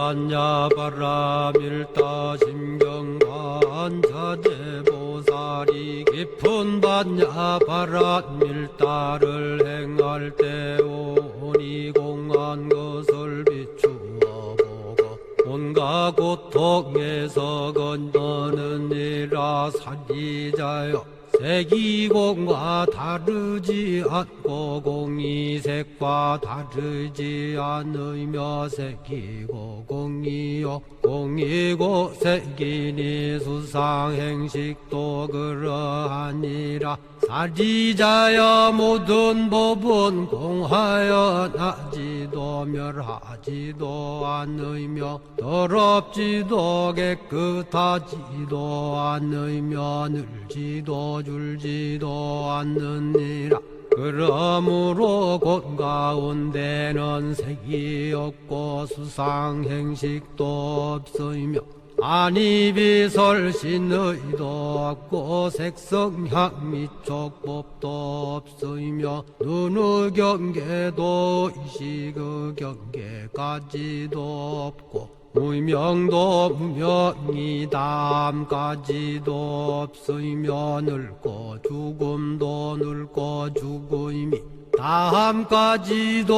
반야바라밀다 심경관자재보살이 깊은 반야바라밀다를 행할 때 오니 공한 것을 비추어 보고 온갖 고통에서 건너느니라. 사리자여, 색이공과 다르지 않고 공이색과 다르지 않으며 색이고 공이요 공이고 색이니 수상행식도 그러하니라. 사리자여, 모든 법은 공하여 나지도 멸하지도 않으며 더럽지도 깨끗하지도 않으며 늘지도 줄지도 않느니라. 그러므로 곳 가운데는 색이 없고 수상행식도 없으며 아니비설신의도 없고 색성향 미촉법도 없으며 눈의 경계도 의식의 경계까지도 없고 무명도 무명이 다함까지도 없으며 늙고 죽음도 늙고 죽음이 다함까지도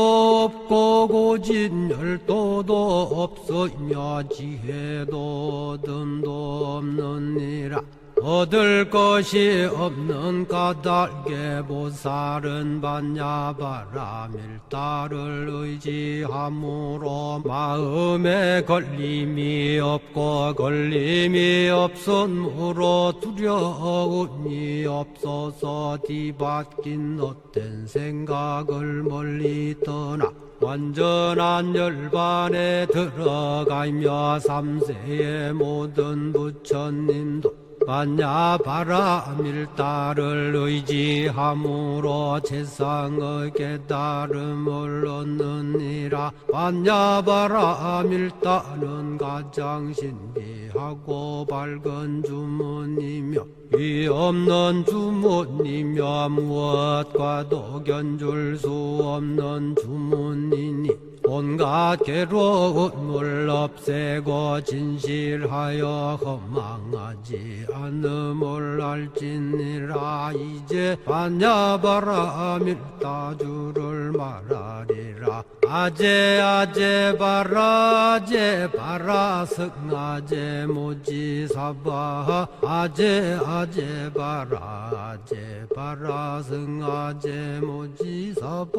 없고 고진열도도 없으며 지혜도 듬도 없느니라. 얻을 것이 없는 까닭에 보살은 반야바라밀다를 의지함으로 마음에 걸림이 없고 걸림이 없으므로 두려움이 없어서 뒤바뀐 헛된 생각을 멀리 떠나 완전한 열반에 들어가며 삼세의 모든 부처님도 반야바라밀다를 의지함으로 세상의 깨달음을 얻느니라. 반야바라밀다는 가장 신비하고 밝은 주문이며 위 없는 주문이며 무엇과도 견줄 수 없는 주문이니 온갖 괴로움을 없애고 진실하여 허망하지 않음을 알지니라. 이제 반야바라밀다주를 말하리라. 아제 아제 바라 아제 바라 승아제 모지사바 아제 아제 바라 아제 바라 승아제 모지사바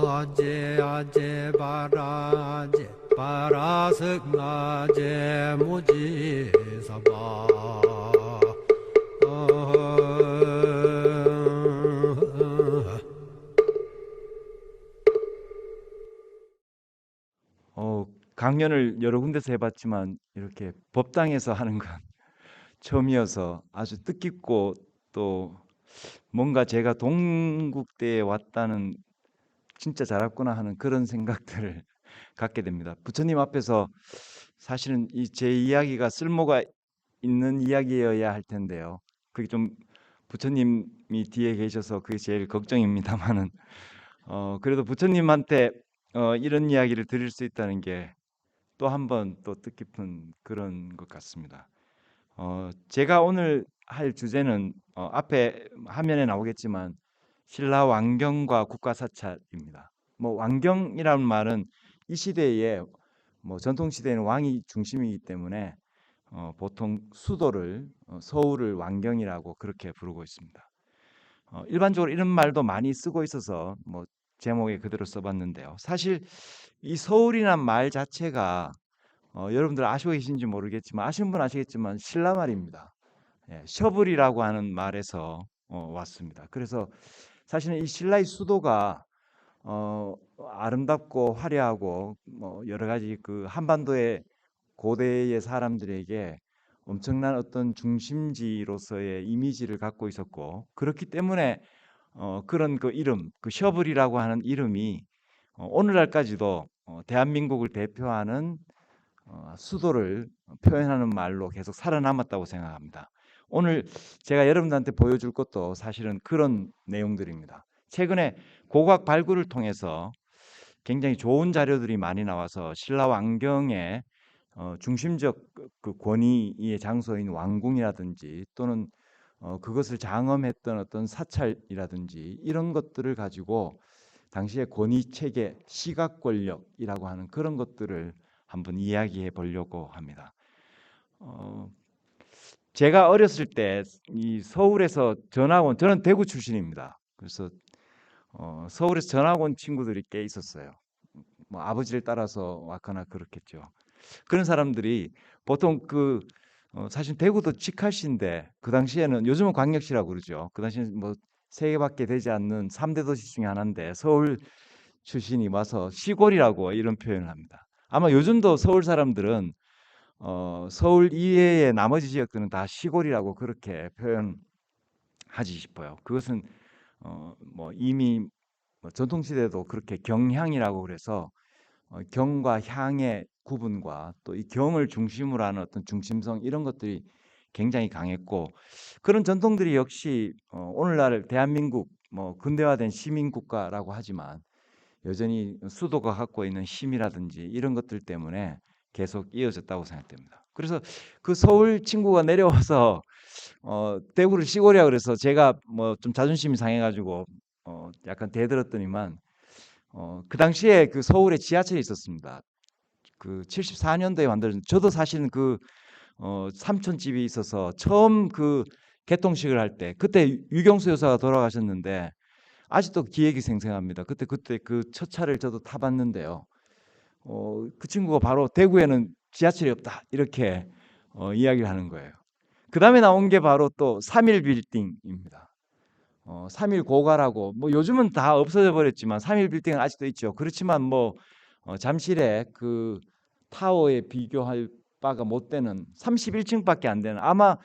아제 아제 바라 아제 바라 승아제 모지사바. 강연을 여러 군데서 해봤지만 이렇게 법당에서 하는 건 처음이어서 아주 뜻깊고 또 뭔가 제가 동국대에 왔다는 진짜 잘 왔구나 하는 그런 생각들을 갖게 됩니다. 부처님 앞에서 사실은 제 이야기가 쓸모가 있는 이야기여야 할 텐데요. 그게 좀 부처님이 뒤에 계셔서 그게 제일 걱정입니다만은 그래도 부처님한테 이런 이야기를 드릴 수 있다는 게 또 한 번 또 뜻깊은 그런 것 같습니다. 제가 오늘 할 주제는 앞에 화면에 나오겠지만 신라 왕경과 국가사찰입니다. 뭐 왕경이라는 말은 이 시대에 뭐 전통 시대에는 왕이 중심이기 때문에 보통 수도를 서울을 왕경이라고 그렇게 부르고 있습니다. 일반적으로 이런 말도 많이 쓰고 있어서 뭐 제목에 그대로 써봤는데요. 사실 이 서울이란 말 자체가 여러분들 아시고 계신지 모르겠지만 아시는 분 아시겠지만 신라 말입니다. 셔블이라고 하는 말에서 왔습니다. 그래서 사실은 이 신라의 수도가 아름답고 화려하고 뭐 여러 가지 그 한반도의 고대의 사람들에게 엄청난 어떤 중심지로서의 이미지를 갖고 있었고 그렇기 때문에 그런 그 이름, 그 셔블이라고 하는 이름이 오늘날까지도 대한민국을 대표하는 수도를 표현하는 말로 계속 살아남았다고 생각합니다. 오늘 제가 여러분들한테 보여줄 것도 사실은 그런 내용들입니다. 최근에 고고학 발굴을 통해서 굉장히 좋은 자료들이 많이 나와서 신라 왕경의 중심적 그 권위의 장소인 왕궁이라든지 또는 그것을 장엄했던 어떤 사찰이라든지 이런 것들을 가지고 당시의 권위 체계, 시각 권력이라고 하는 그런 것들을 한번 이야기해 보려고 합니다. 제가 어렸을 때 이 서울에서 전학 온, 저는 대구 출신입니다. 그래서 서울에서 전학 온 친구들이 꽤 있었어요. 뭐 아버지를 따라서 왔거나 그렇겠죠. 그런 사람들이 보통 사실 대구도 직할시인데 그 당시에는 요즘은 광역시라고 그러죠. 그 당시에는 뭐 세 개밖에 되지 않는 3대 도시 중에 하나인데 서울 출신이 와서 시골이라고 이런 표현을 합니다. 아마 요즘도 서울 사람들은 서울 이외의 나머지 지역들은 다 시골이라고 그렇게 표현하지 싶어요. 그것은 뭐 이미 뭐 전통시대도 그렇게 경향이라고 그래서 경과 향의 구분과 또 이 경을 중심으로 하는 어떤 중심성 이런 것들이 굉장히 강했고 그런 전통들이 역시 오늘날 대한민국 뭐 근대화된 시민 국가라고 하지만 여전히 수도가 갖고 있는 힘이라든지 이런 것들 때문에 계속 이어졌다고 생각됩니다. 그래서 그 서울 친구가 내려와서 대구를 시골이라 그래서 제가 뭐 좀 자존심이 상해가지고 약간 대들었더니만 그 당시에 그 서울에 지하철이 있었습니다. 그 74년도에 만들어진 저도 사실은 삼촌 집이 있어서 처음 그 개통식을 할 때 그때 유경수 여사가 돌아가셨는데 아직도 기억이 생생합니다. 그때 그 첫 차를 저도 타봤는데요. 그 친구가 바로 대구에는 지하철이 없다 이렇게 이야기를 하는 거예요. 그 다음에 나온 게 바로 또 3일 빌딩입니다. 3일 고가라고 뭐 요즘은 다 없어져 버렸지만 3일 빌딩은 아직도 있죠. 그렇지만 뭐 잠실의 그 타워에 비교할 바가 못 되는 31층밖에 안 되는 아마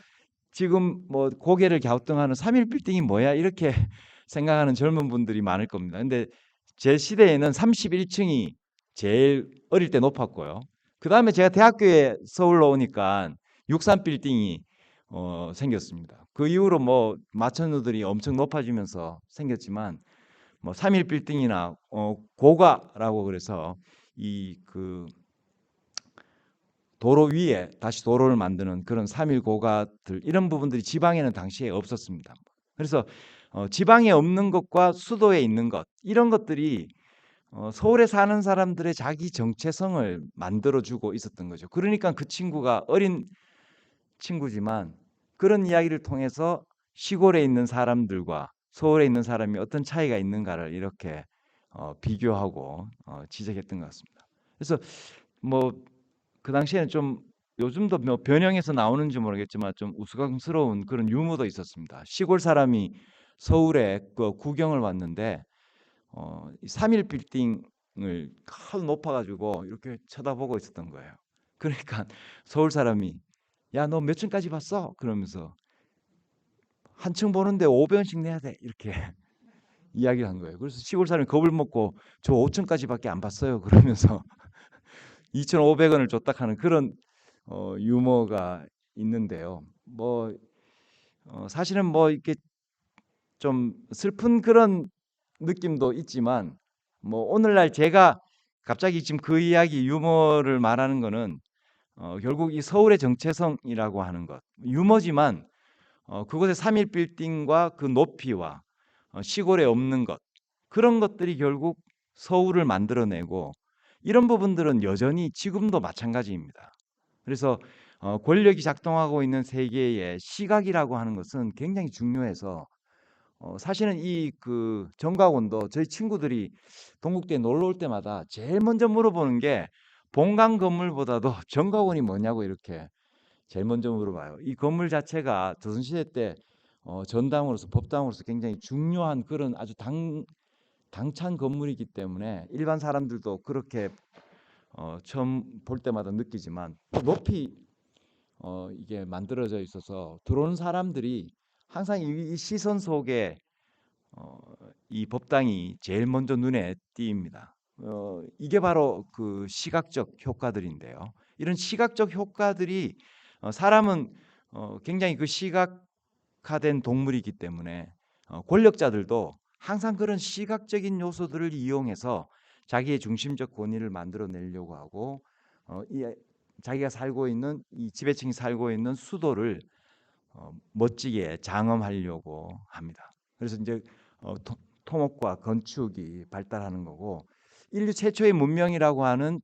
지금 뭐 고개를 갸우뚱하는 3일 빌딩이 뭐야 이렇게 생각하는 젊은 분들이 많을 겁니다. 근데 제 시대에는 31층이 제일 어릴 때 높았고요. 그 다음에 제가 대학교에 서울로 오니까 63 빌딩이 생겼습니다. 그 이후로 뭐 마천루들이 엄청 높아지면서 생겼지만 뭐 3일 빌딩이나 고가라고 그래서 이 그 도로 위에 다시 도로를 만드는 그런 3일 고가들 이런 부분들이 지방에는 당시에 없었습니다. 그래서 지방에 없는 것과 수도에 있는 것 이런 것들이 서울에 사는 사람들의 자기 정체성을 만들어주고 있었던 거죠. 그러니까 그 친구가 어린 친구지만 그런 이야기를 통해서 시골에 있는 사람들과 서울에 있는 사람이 어떤 차이가 있는가를 이렇게 비교하고 지적했던 것 같습니다. 그래서 뭐 그 당시에는 좀 요즘도 뭐 변형해서 나오는지 모르겠지만 좀 우스꽝스러운 그런 유머도 있었습니다. 시골 사람이 서울에 그 구경을 왔는데 3일 빌딩을 하도 높아가지고 이렇게 쳐다보고 있었던 거예요. 그러니까 서울 사람이 야, 너 몇 층까지 봤어? 그러면서 한 층 보는데 500원씩 내야 돼. 이렇게 이야기를 한 거예요. 그래서 시골 사람이 겁을 먹고 저 5층까지밖에 안 봤어요. 그러면서 2,500원을 줬다 하는 그런 유머가 있는데요. 뭐 사실은 뭐 이렇게 좀 슬픈 그런 느낌도 있지만 뭐 오늘날 제가 갑자기 지금 그 이야기 유머를 말하는 거는 결국 이 서울의 정체성이라고 하는 것 유머지만 그곳의 3일 빌딩과 그 높이와 시골에 없는 것 그런 것들이 결국 서울을 만들어내고 이런 부분들은 여전히 지금도 마찬가지입니다. 그래서 권력이 작동하고 있는 세계의 시각이라고 하는 것은 굉장히 중요해서 사실은 이 그 정각원도 저희 친구들이 동국대에 놀러 올 때마다 제일 먼저 물어보는 게 본관 건물보다도 정각원이 뭐냐고 이렇게 제일 먼저 물어봐요. 이 건물 자체가 조선시대 때 전당으로서 법당으로서 굉장히 중요한 그런 아주 당찬 건물이기 때문에 일반 사람들도 그렇게 처음 볼 때마다 느끼지만 또 높이 이게 만들어져 있어서 들어오는 사람들이 항상 이 시선 속에 이 법당이 제일 먼저 눈에 띄입니다. 이게 바로 그 시각적 효과들인데요. 이런 시각적 효과들이 사람은 굉장히 그 시각화된 동물이기 때문에 권력자들도 항상 그런 시각적인 요소들을 이용해서 자기의 중심적 권위를 만들어내려고 하고 자기가 살고 있는 이 지배층이 살고 있는 수도를 멋지게 장엄하려고 합니다. 그래서 이제 토목과 건축이 발달하는 거고 인류 최초의 문명이라고 하는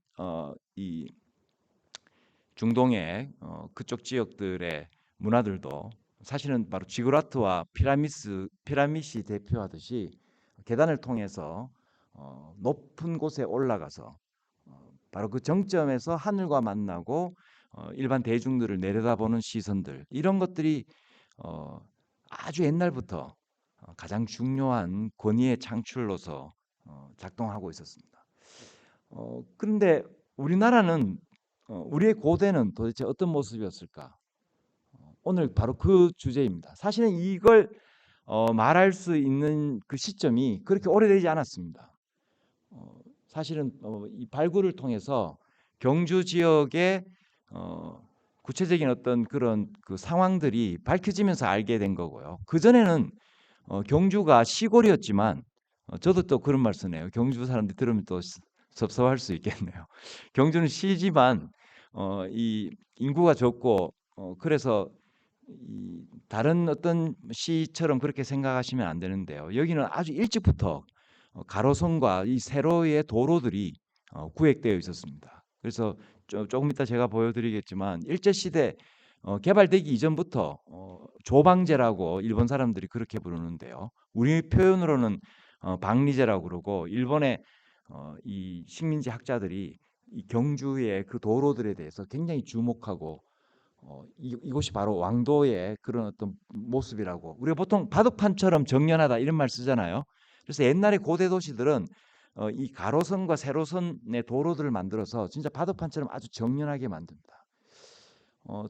이 중동의 그쪽 지역들의 문화들도 사실은 바로 지구라트와 피라밋이 대표하듯이 계단을 통해서 높은 곳에 올라가서 바로 그 정점에서 하늘과 만나고 일반 대중들을 내려다보는 시선들 이런 것들이 아주 옛날부터 가장 중요한 권위의 창출로서 작동하고 있었습니다. 그런데 우리나라는 우리의 고대는 도대체 어떤 모습이었을까? 오늘 바로 그 주제입니다. 사실은 이걸 말할 수 있는 그 시점이 그렇게 오래되지 않았습니다. 사실은 이 발굴을 통해서 경주 지역의 구체적인 어떤 그런 그 상황들이 밝혀지면서 알게 된 거고요. 그 전에는 경주가 시골이었지만 저도 또 그런 말 쓰네요. 경주 사람들이 들으면 또 섭섭할 수 있겠네요. 경주는 시지만 이 인구가 적고 그래서 이 다른 어떤 시처럼 그렇게 생각하시면 안 되는데요. 여기는 아주 일찍부터 가로선과 이 세로의 도로들이 구획되어 있었습니다. 그래서 조금 이따 제가 보여드리겠지만 일제 시대 개발되기 이전부터 조방제라고 일본 사람들이 그렇게 부르는데요. 우리 표현으로는 방리제라고 그러고 일본의 이 식민지 학자들이 이 경주의 그 도로들에 대해서 굉장히 주목하고 이곳이 바로 왕도의 그런 어떤 모습이라고 우리가 보통 바둑판처럼 정연하다 이런 말 쓰잖아요. 그래서 옛날에 고대 도시들은 이 가로선과 세로선의 도로들을 만들어서 진짜 바둑판처럼 아주 정연하게 만듭니다.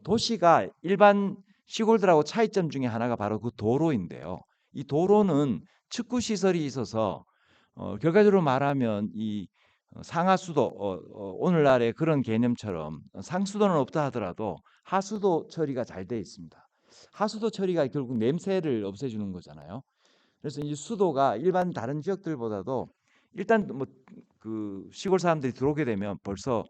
도시가 일반 시골들하고 차이점 중에 하나가 바로 그 도로인데요. 이 도로는 측구 시설이 있어서 결과적으로 말하면 이 상하수도 오늘날의 그런 개념처럼 상수도는 없다 하더라도 하수도 처리가 잘 돼 있습니다. 하수도 처리가 결국 냄새를 없애주는 거잖아요. 그래서 이 수도가 일반 다른 지역들보다도 일단 뭐 그 시골 사람들이 들어오게 되면 벌써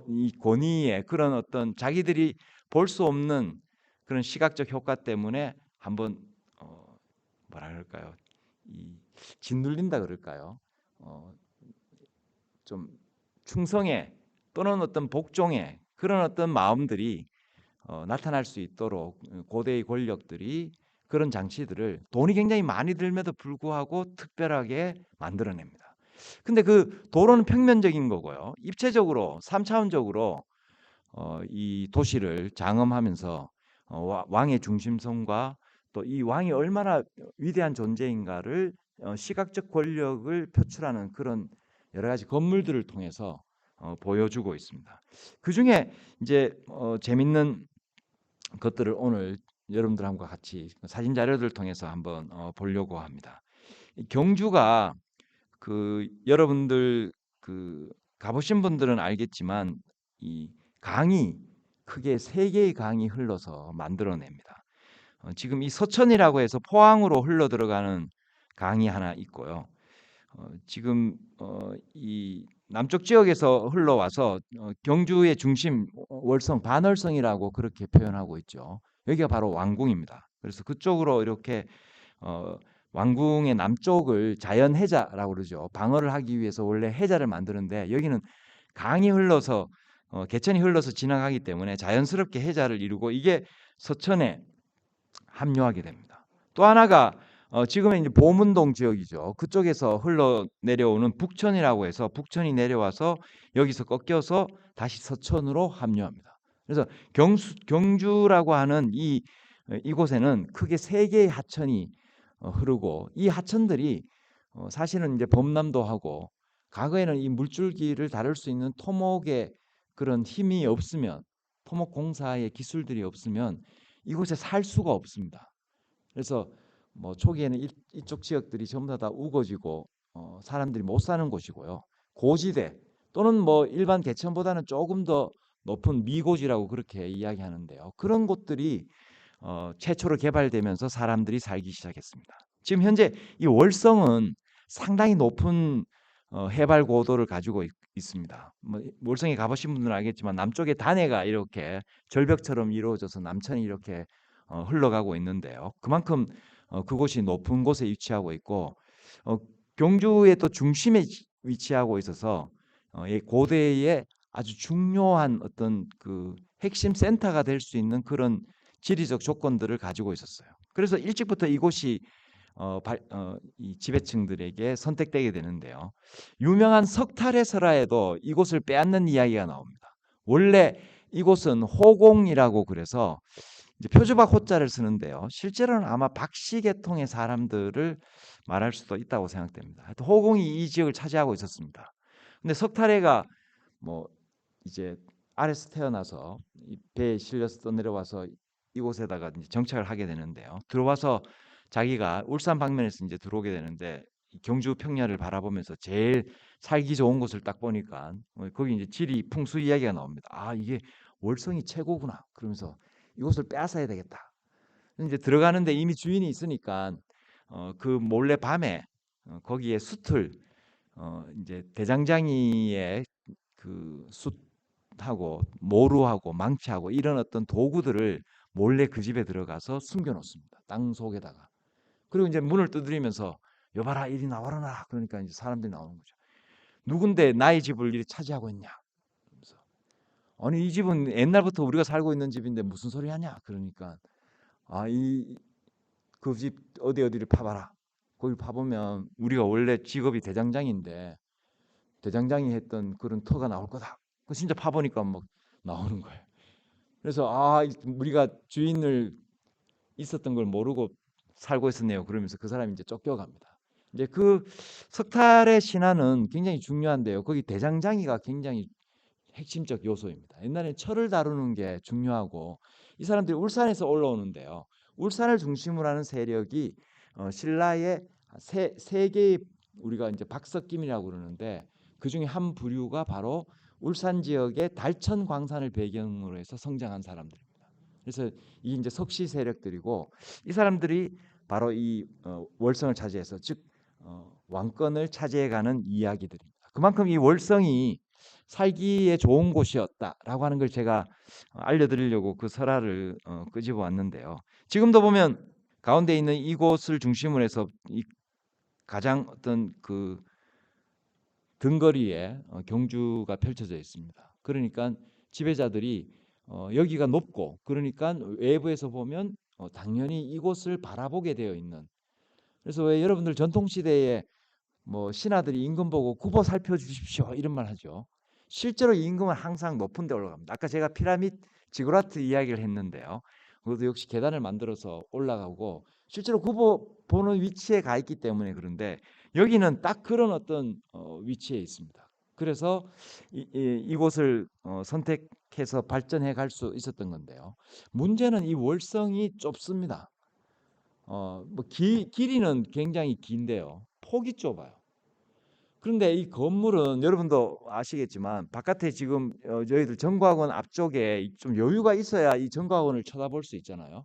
이 권위의 그런 어떤 자기들이 볼 수 없는 그런 시각적 효과 때문에 한번 뭐라 그럴까요? 이 짓눌린다 그럴까요? 좀 충성의 또는 어떤 복종의 그런 어떤 마음들이 나타날 수 있도록 고대의 권력들이 그런 장치들을 돈이 굉장히 많이 들면도 불구하고 특별하게 만들어냅니다. 근데 그 도로는 평면적인 거고요. 입체적으로 3차원적으로 이 도시를 장엄하면서 왕의 중심성과 또 이 왕이 얼마나 위대한 존재인가를 시각적 권력을 표출하는 그런 여러 가지 건물들을 통해서 보여주고 있습니다. 그 중에 이제 재밌는 것들을 오늘 여러분들과 같이 사진 자료들을 통해서 한번 보려고 합니다. 경주가 그 여러분들 그 가보신 분들은 알겠지만 이 강이 크게 세 개의 강이 흘러서 만들어냅니다. 지금 이 서천이라고 해서 포항으로 흘러 들어가는 강이 하나 있고요. 지금 이 남쪽 지역에서 흘러와서 경주의 중심 월성 반월성이라고 그렇게 표현하고 있죠. 여기가 바로 왕궁입니다. 그래서 그쪽으로 이렇게 왕궁의 남쪽을 자연해자라고 그러죠. 방어를 하기 위해서 원래 해자를 만드는데 여기는 강이 흘러서 개천이 흘러서 지나가기 때문에 자연스럽게 해자를 이루고 이게 서천에 합류하게 됩니다. 또 하나가 지금은 이제 보문동 지역이죠. 그쪽에서 흘러 내려오는 북천이라고 해서 북천이 내려와서 여기서 꺾여서 다시 서천으로 합류합니다. 그래서 경주라고 하는 이곳에는 크게 세 개의 하천이 흐르고 이 하천들이 사실은 이제 범람도하고 과거에는 이 물줄기를 다룰 수 있는 토목의 그런 힘이 없으면 토목 공사의 기술들이 없으면 이곳에 살 수가 없습니다. 그래서 뭐 초기에는 이쪽 지역들이 전부 다 우거지고 사람들이 못 사는 곳이고요. 고지대 또는 뭐 일반 개천보다는 조금 더 높은 미고지라고 그렇게 이야기하는데요. 그런 곳들이 최초로 개발되면서 사람들이 살기 시작했습니다. 지금 현재 이 월성은 상당히 높은 해발 고도를 가지고 있습니다. 뭐 월성에 가보신 분들은 알겠지만 남쪽에 단해가 이렇게 절벽처럼 이루어져서 남천이 이렇게 흘러가고 있는데요. 그만큼 그곳이 높은 곳에 위치하고 있고 경주의 또 중심에 위치하고 있어서 이 고대의 아주 중요한 어떤 그 핵심 센터가 될 수 있는 그런 지리적 조건들을 가지고 있었어요. 그래서 일찍부터 이곳이 이 지배층들에게 선택되게 되는데요. 유명한 석탈의 설화에도 이곳을 빼앗는 이야기가 나옵니다. 원래 이곳은 호공이라고 그래서 이제 표주박 호자를 쓰는데요. 실제로는 아마 박씨 계통의 사람들을 말할 수도 있다고 생각됩니다. 하여튼 호공이 이 지역을 차지하고 있었습니다. 근데 석탈해가 뭐 이제 아래서 태어나서 이 배에 실려서 떠내려와서 이곳에다가 이제 정착을 하게 되는데요. 들어와서 자기가 울산 방면에서 이제 들어오게 되는데 경주 평야를 바라보면서 제일 살기 좋은 곳을 딱 보니까 거기 이제 지리 풍수 이야기가 나옵니다. 아, 이게 월성이 최고구나. 그러면서 이곳을 빼앗아야 되겠다. 이제 들어가는데 이미 주인이 있으니까 그 몰래 밤에 거기에 숯을 이제 대장장이의 그 숯하고 모루하고 망치하고 이런 어떤 도구들을 몰래 그 집에 들어가서 숨겨 놓습니다. 땅 속에다가. 그리고 이제 문을 두드리면서 여봐라 이리 나와라 그러니까 이제 사람들이 나오는 거죠. 누군데 나의 집을 이리 차지하고 있냐? 그러면서 아니 이 집은 옛날부터 우리가 살고 있는 집인데 무슨 소리 하냐? 그러니까 아 이 그 집 어디를 파봐라. 거기 파보면 우리가 원래 직업이 대장장인데 대장장이 했던 그런 터가 나올 거다. 그 진짜 파보니까 막 나오는 거예요. 그래서 아 우리가 주인을 있었던 걸 모르고 살고 있었네요. 그러면서 그 사람이 이제 쫓겨갑니다. 이제 그 석탈의 신화는 굉장히 중요한데요. 거기 대장장이가 굉장히 핵심적 요소입니다. 옛날에 철을 다루는 게 중요하고 이 사람들이 울산에서 올라오는데요. 울산을 중심으로 하는 세력이 신라의 세 개의 우리가 이제 박석김이라고 그러는데 그 중에 한 부류가 바로 울산 지역의 달천 광산을 배경으로 해서 성장한 사람들입니다. 그래서 이 이제 석시 세력들이고 이 사람들이 바로 이 월성을 차지해서 즉 왕권을 차지해가는 이야기들입니다. 그만큼 이 월성이 살기에 좋은 곳이었다라고 하는 걸 제가 알려드리려고 그 설화를 끄집어 왔는데요. 지금도 보면 가운데 있는 이곳을 중심으로 해서 이 가장 어떤 그 등거리에 경주가 펼쳐져 있습니다. 그러니까 지배자들이 여기가 높고 그러니까 외부에서 보면 당연히 이곳을 바라보게 되어 있는. 그래서 왜 여러분들 전통시대에 뭐 신하들이 임금 보고 굽어 살펴주십시오 이런 말 하죠. 실제로 이 임금은 항상 높은 데 올라갑니다. 아까 제가 피라밋 지구라트 이야기를 했는데요. 그것도 역시 계단을 만들어서 올라가고 실제로 굽어 보는 위치에 가 있기 때문에 그런데 여기는 딱 그런 어떤 위치에 있습니다. 그래서 이곳을 선택해서 발전해 갈 수 있었던 건데요. 문제는 이 월성이 좁습니다. 뭐 길이는 굉장히 긴데요. 폭이 좁아요. 그런데 이 건물은 여러분도 아시겠지만 바깥에 지금 저희들 정과학원 앞쪽에 좀 여유가 있어야 이 정과학원을 쳐다볼 수 있잖아요.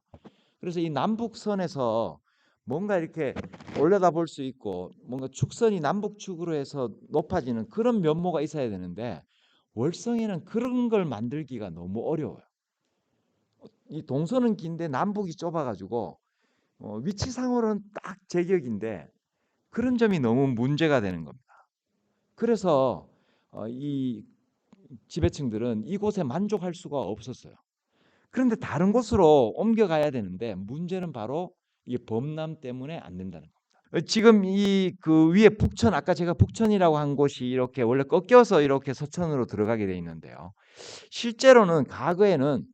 그래서 이 남북선에서 뭔가 이렇게 올려다볼 수 있고 뭔가 축선이 남북축으로 해서 높아지는 그런 면모가 있어야 되는데 월성에는 그런 걸 만들기가 너무 어려워요. 이 동서는 긴데 남북이 좁아가지고 위치상으로는 딱 제격인데 그런 점이 너무 문제가 되는 겁니다. 그래서 이 지배층들은 이곳에 만족할 수가 없었어요. 그런데 다른 곳으로 옮겨가야 되는데 문제는 바로 이게 범람 때문에 안 된다는 겁니다. 지금 이 그 위에 북천 아까 제가 북천이라고 한 곳이 이렇게 원래 꺾여서 이렇게 서천으로 들어가게 돼 있는데요. 실제로는 과거에는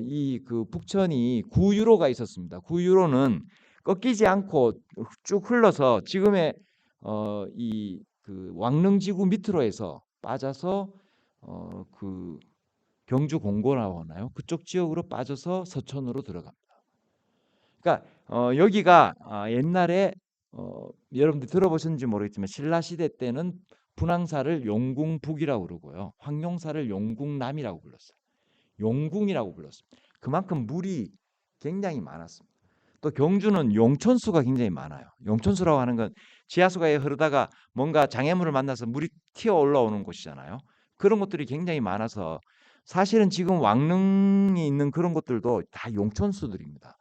이 그 북천이 구유로가 있었습니다. 구유로는 꺾이지 않고 쭉 흘러서 지금의 이 그 왕릉지구 밑으로 해서 빠져서 그 경주 공고라고 하나요? 그쪽 지역으로 빠져서 서천으로 들어갑니다. 그러니까 여기가 옛날에 여러분들 들어보셨는지 모르겠지만 신라 시대 때는 분황사를 용궁북이라고 그러고요. 황룡사를 용궁남이라고 불렀어요. 용궁이라고 불렀습니다. 그만큼 물이 굉장히 많았습니다. 또 경주는 용천수가 굉장히 많아요. 용천수라고 하는 건 지하수가 흐르다가 뭔가 장애물을 만나서 물이 튀어 올라오는 곳이잖아요. 그런 것들이 굉장히 많아서 사실은 지금 왕릉이 있는 그런 곳들도 다 용천수들입니다.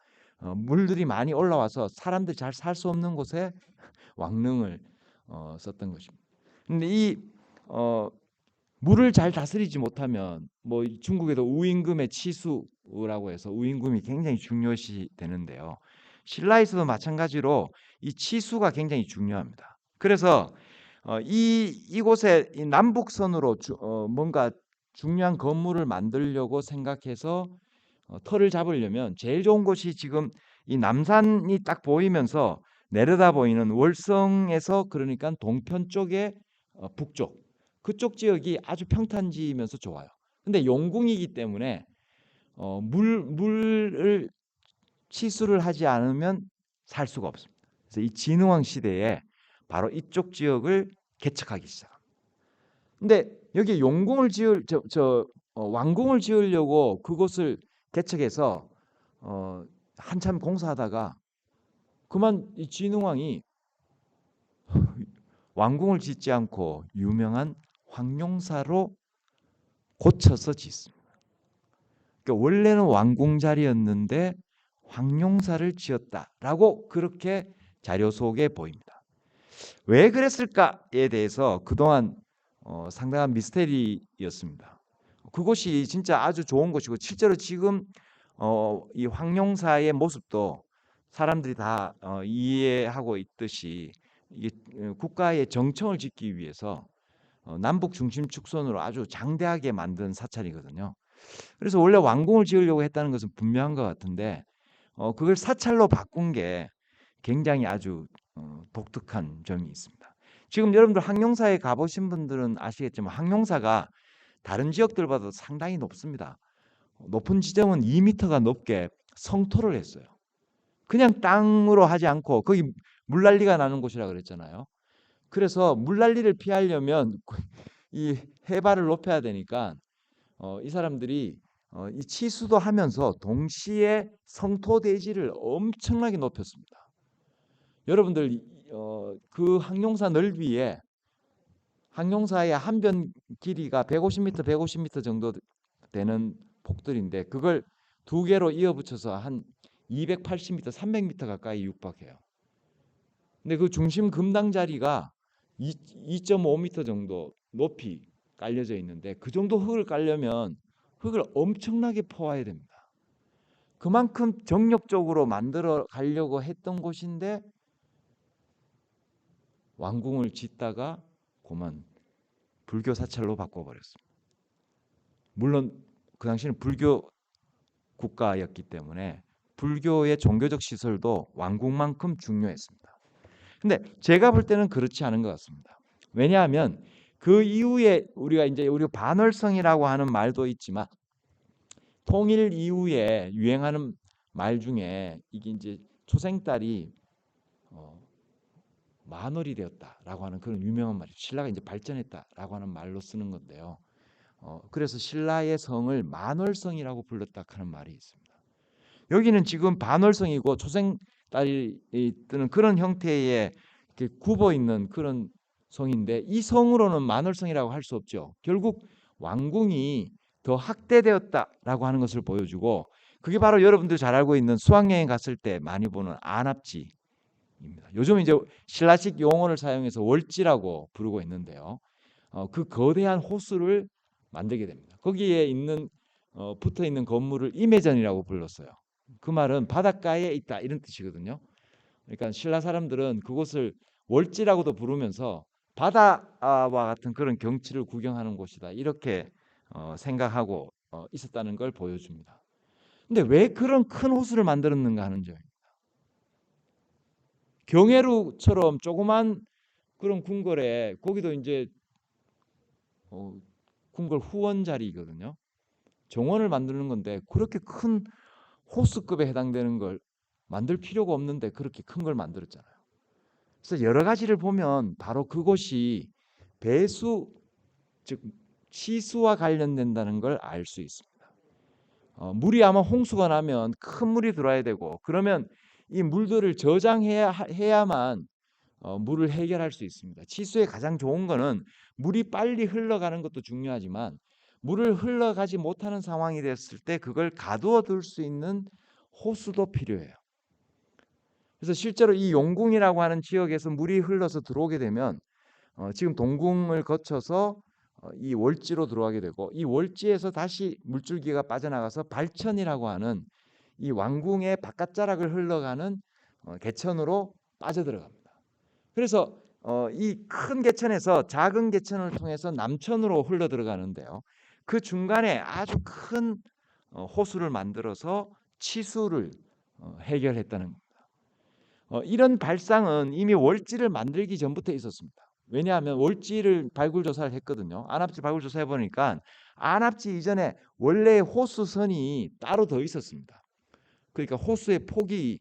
물들이 많이 올라와서 사람들이 잘 살 수 없는 곳에 왕릉을 썼던 것입니다. 근데 이 어, 물을 잘 다스리지 못하면 뭐 중국에도 우임금의 치수라고 해서 우임금이 굉장히 중요시 되는데요. 신라에서도 마찬가지로 이 치수가 굉장히 중요합니다. 그래서 이곳에 이 남북선으로 뭔가 중요한 건물을 만들려고 생각해서 터를 잡으려면 제일 좋은 곳이 지금 이 남산이 딱 보이면서 내려다 보이는 월성에서 그러니까 동편 쪽에 북쪽 그쪽 지역이 아주 평탄지면서 좋아요. 근데 용궁이기 때문에 물을 치수를 하지 않으면 살 수가 없습니다. 그래서 이 진흥왕 시대에 바로 이쪽 지역을 개척하기 시작합니다. 근데 여기 용궁을 왕궁을 지으려고 그곳을 개척해서 한참 공사하다가 그만 이 진흥왕이 왕궁을 짓지 않고 유명한 황룡사로 고쳐서 짓습니다. 그러니까 원래는 왕궁 자리였는데 황룡사를 지었다라고 그렇게 자료 속에 보입니다. 왜 그랬을까에 대해서 그동안 상당한 미스테리였습니다. 그곳이 진짜 아주 좋은 곳이고 실제로 지금 이 황룡사의 모습도 사람들이 다 이해하고 있듯이 이게 국가의 정청을 짓기 위해서 남북 중심 축선으로 아주 장대하게 만든 사찰이거든요. 그래서 원래 왕궁을 지으려고 했다는 것은 분명한 것 같은데 그걸 사찰로 바꾼 게 굉장히 아주 독특한 점이 있습니다. 지금 여러분들 황룡사에 가보신 분들은 아시겠지만 황룡사가 다른 지역들보다 상당히 높습니다. 높은 지점은 2m가 높게 성토를 했어요. 그냥 땅으로 하지 않고 거기 물난리가 나는 곳이라 그랬잖아요. 그래서 물난리를 피하려면 이 해발을 높여야 되니까 이 사람들이 이 치수도 하면서 동시에 성토 대지를 엄청나게 높였습니다. 여러분들 그 항룡사 넓이에 항룡사의 한변 길이가 150m, 150m 정도 되는 폭들인데 그걸 두 개로 이어붙여서 한 280m, 300m 가까이 육박해요. 근데 그 중심 금당 자리가 2.5m 정도 높이 깔려져 있는데 그 정도 흙을 깔려면 흙을 엄청나게 퍼와야 됩니다. 그만큼 정력적으로 만들어 가려고 했던 곳인데 왕궁을 짓다가 그만 불교 사찰로 바꿔버렸습니다. 물론 그 당시는 불교 국가였기 때문에 불교의 종교적 시설도 왕궁만큼 중요했습니다. 근데 제가 볼 때는 그렇지 않은 것 같습니다. 왜냐하면 그 이후에 우리가 반월성이라고 하는 말도 있지만 통일 이후에 유행하는 말 중에 이게 이제 초생딸이 만월이 되었다라고 하는 그런 유명한 말이죠. 신라가 이제 발전했다라고 하는 말로 쓰는 건데요. 그래서 신라의 성을 만월성이라고 불렀다 하는 말이 있습니다. 여기는 지금 반월성이고 초생딸이 뜨는 그런 형태의 이렇게 굽어 있는 그런 성인데 이 성으로는 만월성이라고 할 수 없죠. 결국 왕궁이 더 확대되었다라고 하는 것을 보여주고 그게 바로 여러분들 잘 알고 있는 수학여행 갔을 때 많이 보는 안압지입니다. 요즘 이제 신라식 용어를 사용해서 월지라고 부르고 있는데요. 그 거대한 호수를 만들게 됩니다. 거기에 있는 붙어 있는 건물을 임해전이라고 불렀어요. 그 말은 바닷가에 있다 이런 뜻이거든요. 그러니까 신라 사람들은 그곳을 월지라고도 부르면서 바다와 같은 그런 경치를 구경하는 곳이다 이렇게 생각하고 있었다는 걸 보여줍니다. 근데 왜 그런 큰 호수를 만들었는가 하는 점입니다. 경회루처럼 조그만 그런 궁궐에 거기도 이제 궁궐 후원 자리거든요. 정원을 만드는 건데 그렇게 큰 호수급에 해당되는 걸 만들 필요가 없는데 그렇게 큰 걸 만들었잖아요. 그래서 여러 가지를 보면 바로 그곳이 배수 즉 치수와 관련된다는 걸 알 수 있습니다. 물이 아마 홍수가 나면 큰 물이 들어와야 되고 그러면 이 물들을 해야만 물을 해결할 수 있습니다. 치수의 가장 좋은 거는 물이 빨리 흘러가는 것도 중요하지만 물을 흘러가지 못하는 상황이 됐을 때 그걸 가두어 둘 수 있는 호수도 필요해요. 그래서 실제로 이 용궁이라고 하는 지역에서 물이 흘러서 들어오게 되면 지금 동궁을 거쳐서 이 월지로 들어가게 되고 이 월지에서 다시 물줄기가 빠져나가서 발천이라고 하는 이 왕궁의 바깥자락을 흘러가는 개천으로 빠져들어갑니다. 그래서 이 큰 개천에서 작은 개천을 통해서 남천으로 흘러 들어가는데요. 그 중간에 아주 큰 호수를 만들어서 치수를 해결했다는 겁니다. 이런 발상은 이미 월지를 만들기 전부터 있었습니다. 왜냐하면 월지를 발굴 조사를 했거든요. 안압지 발굴 조사해 보니까 안압지 이전에 원래의 호수선이 따로 더 있었습니다. 그러니까 호수의 폭이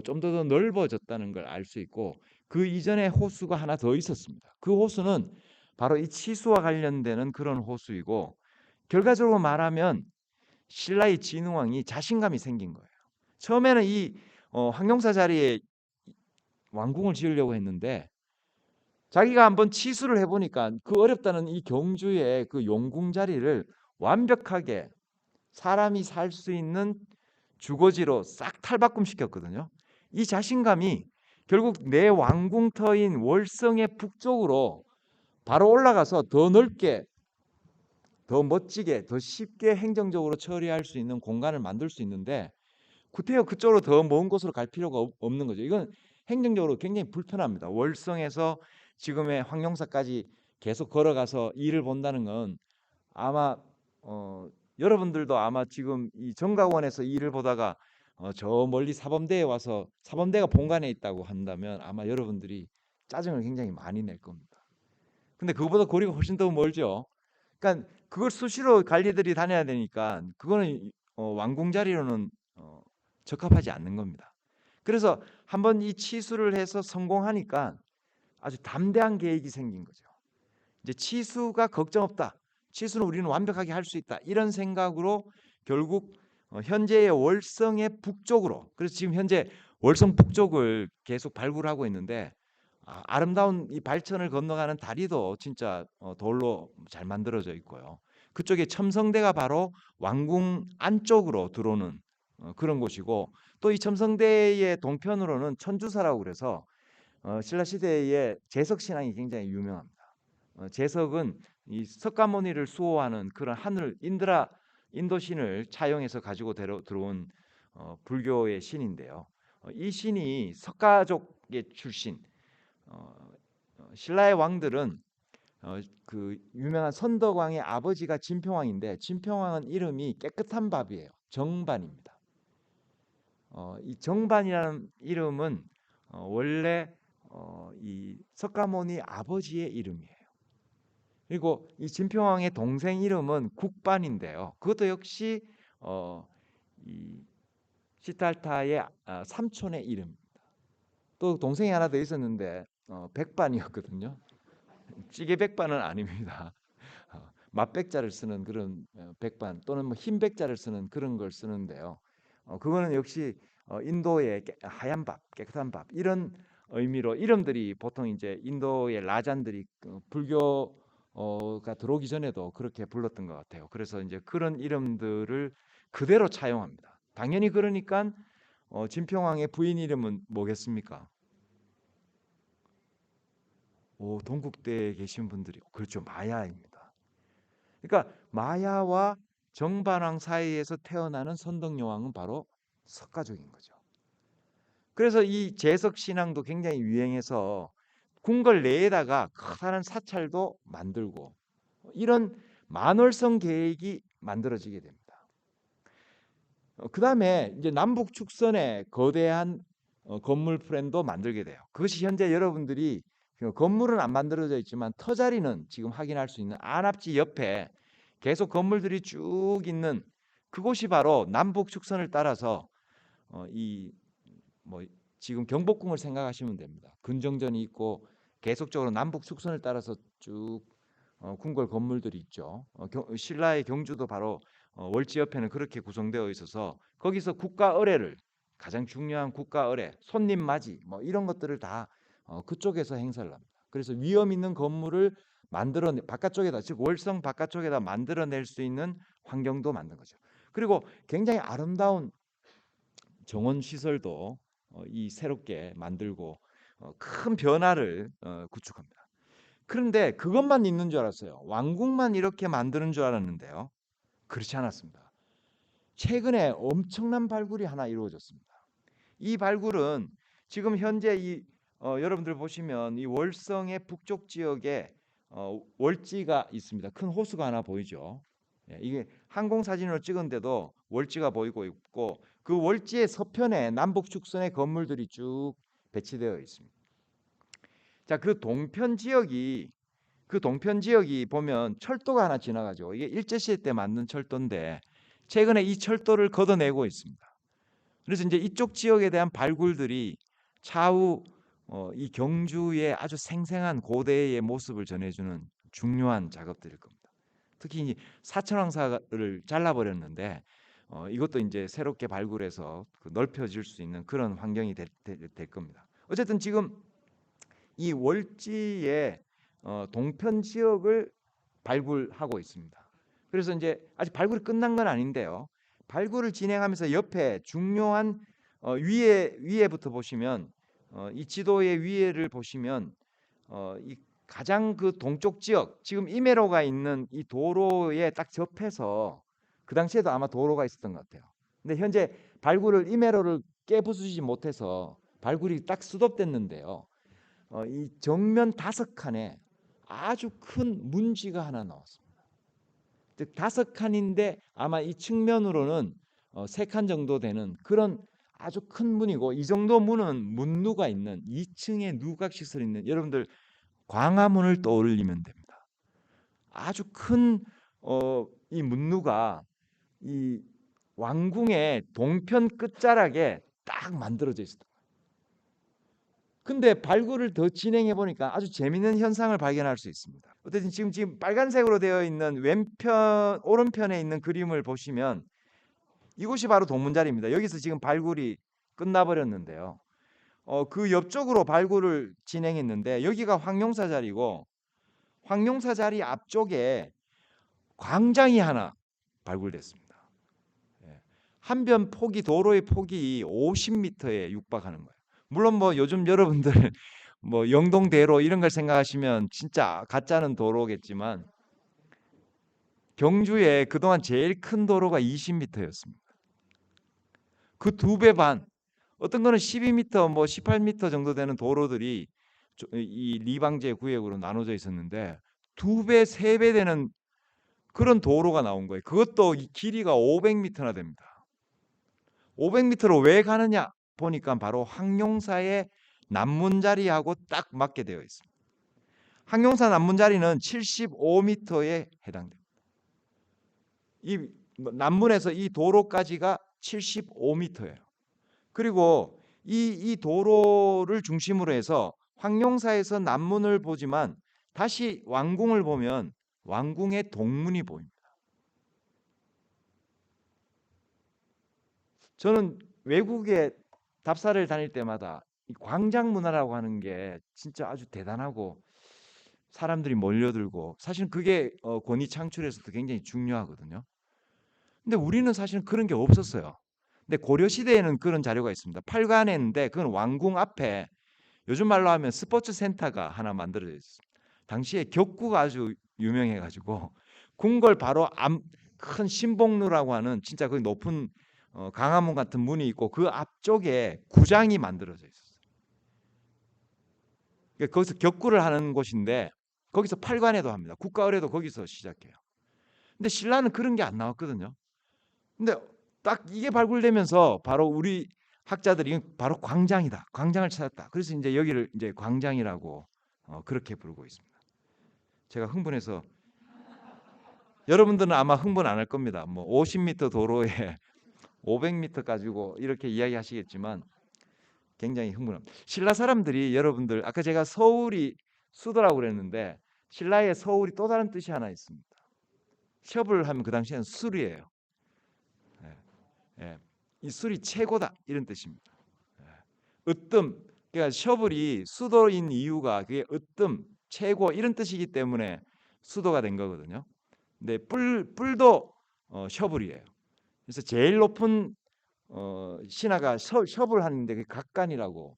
좀 더 넓어졌다는 걸 알 수 있고 그 이전에 호수가 하나 더 있었습니다. 그 호수는 바로 이 치수와 관련되는 그런 호수이고 결과적으로 말하면 신라의 진흥왕이 자신감이 생긴 거예요. 처음에는 이 황룡사 자리에 왕궁을 지으려고 했는데 자기가 한번 치수를 해보니까 그 어렵다는 이 경주의 그 용궁 자리를 완벽하게 사람이 살 수 있는 주거지로 싹 탈바꿈시켰거든요. 이 자신감이 결국 내 왕궁터인 월성의 북쪽으로 바로 올라가서 더 넓게, 더 멋지게, 더 쉽게 행정적으로 처리할 수 있는 공간을 만들 수 있는데 구태여 그쪽으로 더 먼 곳으로 갈 필요가 없는 거죠. 이건 행정적으로 굉장히 불편합니다. 월성에서 지금의 황룡사까지 계속 걸어가서 일을 본다는 건 아마 여러분들도 아마 지금 이 정가원에서 일을 보다가 저 멀리 사범대에 와서 사범대가 본관에 있다고 한다면 아마 여러분들이 짜증을 굉장히 많이 낼 겁니다. 근데 그거보다 거리가 훨씬 더 멀죠. 그러니까 그걸 수시로 관리들이 다녀야 되니까 그거는 왕궁 자리로는 적합하지 않는 겁니다. 그래서 한번 이 치수를 해서 성공하니까 아주 담대한 계획이 생긴 거죠. 이제 치수가 걱정 없다. 치수는 우리는 완벽하게 할 수 있다. 이런 생각으로 결국 현재의 월성의 북쪽으로, 그래서 지금 현재 월성 북쪽을 계속 발굴하고 있는데 아름다운 이 발천을 건너가는 다리도 진짜 돌로 잘 만들어져 있고요. 그쪽에 첨성대가 바로 왕궁 안쪽으로 들어오는 그런 곳이고 또 이 첨성대의 동편으로는 천주사라고 그래서 신라 시대의 제석 신앙이 굉장히 유명합니다. 제석은 이 석가모니를 수호하는 그런 하늘 인도신을 차용해서 가지고 들어온 불교의 신인데요. 이 신이 석가족의 출신. 신라의 왕들은 그 유명한 선덕왕의 아버지가 진평왕인데 진평왕은 이름이 깨끗한 밥이에요. 정반입니다. 이 정반이라는 이름은 원래 이 석가모니 아버지의 이름이에요. 그리고 이 진평왕의 동생 이름은 국반인데요. 그것도 역시 이 시달타의 삼촌의 이름입니다. 또 동생이 하나 더 있었는데 백반이었거든요. 찌개 백반은 아닙니다. 맛백자를 쓰는 그런 백반 또는 뭐 흰백자를 쓰는 그런 걸 쓰는데요. 그거는 역시 인도의 하얀 밥, 깨끗한 밥 이런 의미로 이름들이 보통 이제 인도의 라잔들이 불교가 들어오기 전에도 그렇게 불렀던 것 같아요. 그래서 이제 그런 이름들을 그대로 차용합니다. 당연히 그러니까 진평왕의 부인 이름은 뭐겠습니까? 동국대에 계신 분들이 그렇죠. 마야입니다. 그러니까 마야와 정반왕 사이에서 태어나는 선덕여왕은 바로 석가족인 거죠. 그래서 이 제석 신앙도 굉장히 유행해서 궁궐 내에다가 커다란 사찰도 만들고 이런 만월성 계획이 만들어지게 됩니다. 그다음에 이제 남북 축선에 거대한 건물 플랜도 만들게 돼요. 그것이 현재 여러분들이 건물은 안 만들어져 있지만 터자리는 지금 확인할 수 있는 안압지 옆에 계속 건물들이 쭉 있는 그곳이 바로 남북 축선을 따라서 이 뭐 지금 경복궁을 생각하시면 됩니다. 근정전이 있고 계속적으로 남북 축선을 따라서 쭉 궁궐 건물들이 있죠. 신라의 경주도 바로 월지 옆에는 그렇게 구성되어 있어서 거기서 국가 의례를 가장 중요한 국가 의례, 손님 맞이 뭐 이런 것들을 다 그쪽에서 행사를 합니다. 그래서 위험 있는 건물을 바깥쪽에다, 즉 월성 바깥쪽에다 만들어낼 수 있는 환경도 만든 거죠. 그리고 굉장히 아름다운 정원 시설도 이 새롭게 만들고 큰 변화를 구축합니다. 그런데 그것만 있는 줄 알았어요. 왕궁만 이렇게 만드는 줄 알았는데요. 그렇지 않았습니다. 최근에 엄청난 발굴이 하나 이루어졌습니다. 이 발굴은 지금 현재 여러분들 보시면 이 월성의 북쪽 지역에 월지가 있습니다. 큰 호수가 하나 보이죠. 예, 이게 항공 사진으로 찍은데도 월지가 보이고 있고 그 월지의 서편에 남북 축선의 건물들이 쭉 배치되어 있습니다. 자, 그 동편 지역이 보면 철도가 하나 지나가죠. 이게 일제시대 때 만든 철도인데 최근에 이 철도를 걷어내고 있습니다. 그래서 이제 이쪽 지역에 대한 발굴들이 차후 이 경주의 아주 생생한 고대의 모습을 전해주는 중요한 작업들일 겁니다. 특히 이 사천왕사를 잘라버렸는데 이것도 이제 새롭게 발굴해서 넓혀질 수 있는 그런 환경이 될 겁니다. 어쨌든 지금 이 월지의 동편 지역을 발굴하고 있습니다. 그래서 이제 아직 발굴이 끝난 건 아닌데요. 발굴을 진행하면서 옆에 중요한 위에부터 보시면 이 지도의 위에를 보시면 이 가장 그 동쪽 지역, 지금 임해로가 있는 이 도로에 딱 접해서 그 당시에도 아마 도로가 있었던 것 같아요. 근데 현재 임해로를 깨부수지 못해서 발굴이 딱 스톱됐는데요. 이 정면 5칸에 아주 큰 문지가 하나 나왔습니다. 즉 5칸인데 아마 이 측면으로는 3칸 정도 되는 그런 아주 큰 문이고, 이 정도 문은 문루가 있는 2층에 누각 시설이 있는, 여러분들 광화문을 떠올리면 됩니다. 아주 큰 이 문루가 이 왕궁의 동편 끝자락에 딱 만들어져 있습니다. 근데 발굴을 더 진행해 보니까 아주 재미있는 현상을 발견할 수 있습니다. 어쨌든 지금 빨간색으로 되어 있는 오른편에 있는 그림을 보시면 이곳이 바로 동문자리입니다. 여기서 지금 발굴이 끝나버렸는데요. 그 옆쪽으로 발굴을 진행했는데 여기가 황룡사 자리고, 황룡사 자리 앞쪽에 광장이 하나 발굴됐습니다. 한변 폭이, 도로의 폭이 50m에 육박하는 거예요. 물론 뭐 요즘 여러분들 뭐 영동대로 이런 걸 생각하시면 진짜 가짜는 도로겠지만 경주에 그동안 제일 큰 도로가 20m였습니다. 그 2배 반, 어떤 거는 12m, 뭐 18m 정도 되는 도로들이 이 리방제 구역으로 나눠져 있었는데 2배, 3배 되는 그런 도로가 나온 거예요. 그것도 이 길이가 500m나 됩니다. 500m로 왜 가느냐 보니까 바로 황룡사의 남문자리하고 딱 맞게 되어 있습니다. 황룡사 남문자리는 75m에 해당됩니다. 이 남문에서 이 도로까지가 75m예요. 그리고 이 도로를 중심으로 해서 황룡사에서 남문을 보지만 다시 왕궁을 보면 왕궁의 동문이 보입니다. 저는 외국에 답사를 다닐 때마다 이 광장 문화라고 하는 게 진짜 아주 대단하고 사람들이 몰려들고, 사실은 그게 권위 창출에서도 굉장히 중요하거든요. 근데 우리는 사실은 그런 게 없었어요. 근데 고려 시대에는 그런 자료가 있습니다. 8관에인데 그건 왕궁 앞에 요즘 말로 하면 스포츠 센터가 하나 만들어져 있습니다. 당시에 격구가 아주 유명해가지고 궁궐 바로 큰 신복루라고 하는 진짜 그 높은 강화문 같은 문이 있고 그 앞쪽에 구장이 만들어져 있었어요. 그러니까 거기서 격구를 하는 곳인데 거기서 8관에도 합니다. 국가의례도 거기서 시작해요. 근데 신라는 그런 게 안 나왔거든요. 근데 딱 이게 발굴되면서 바로 우리 학자들이 바로 광장이다, 광장을 찾았다. 그래서 이제 여기를 이제 광장이라고 그렇게 부르고 있습니다. 제가 흥분해서, 여러분들은 아마 흥분 안 할 겁니다. 뭐 50m 도로에 500m 가지고 이렇게 이야기하시겠지만 굉장히 흥분합니다. 신라 사람들이, 여러분들 아까 제가 서울이 수도라고 그랬는데 신라의 서울이 또 다른 뜻이 하나 있습니다. 섭을 하면 그 당시에는 술이에요. 예, 예. 이 술이 최고다 이런 뜻입니다. 으뜸, 그러니까 셔블이 수도인 이유가 그게 으뜸, 최고 이런 뜻이기 때문에 수도가 된 거거든요. 근데 뿔도 셔블이에요. 그래서 제일 높은 신하가 셔블하는데 그 각간이라고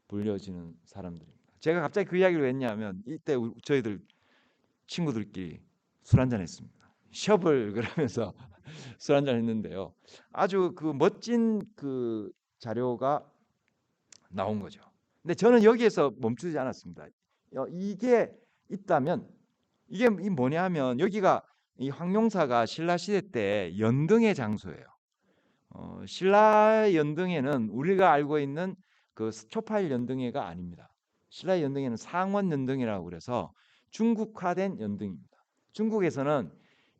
불려지는 사람들입니다. 제가 갑자기 그 이야기를 왜 했냐면 이때 저희들 친구들끼리 술 한잔 했습니다. 셔블 그러면서 술 한잔 했는데요. 아주 그 멋진 그 자료가 나온 거죠. 근데 저는 여기에서 멈추지 않았습니다. 이게 있다면 이게 뭐냐면 여기가 이 황룡사가 신라 시대 때 연등의 장소예요. 신라 연등회는 우리가 알고 있는 그 초파일 연등회가 아닙니다. 신라 연등회는 상원 연등회라고 그래서 중국화된 연등입니다. 중국에서는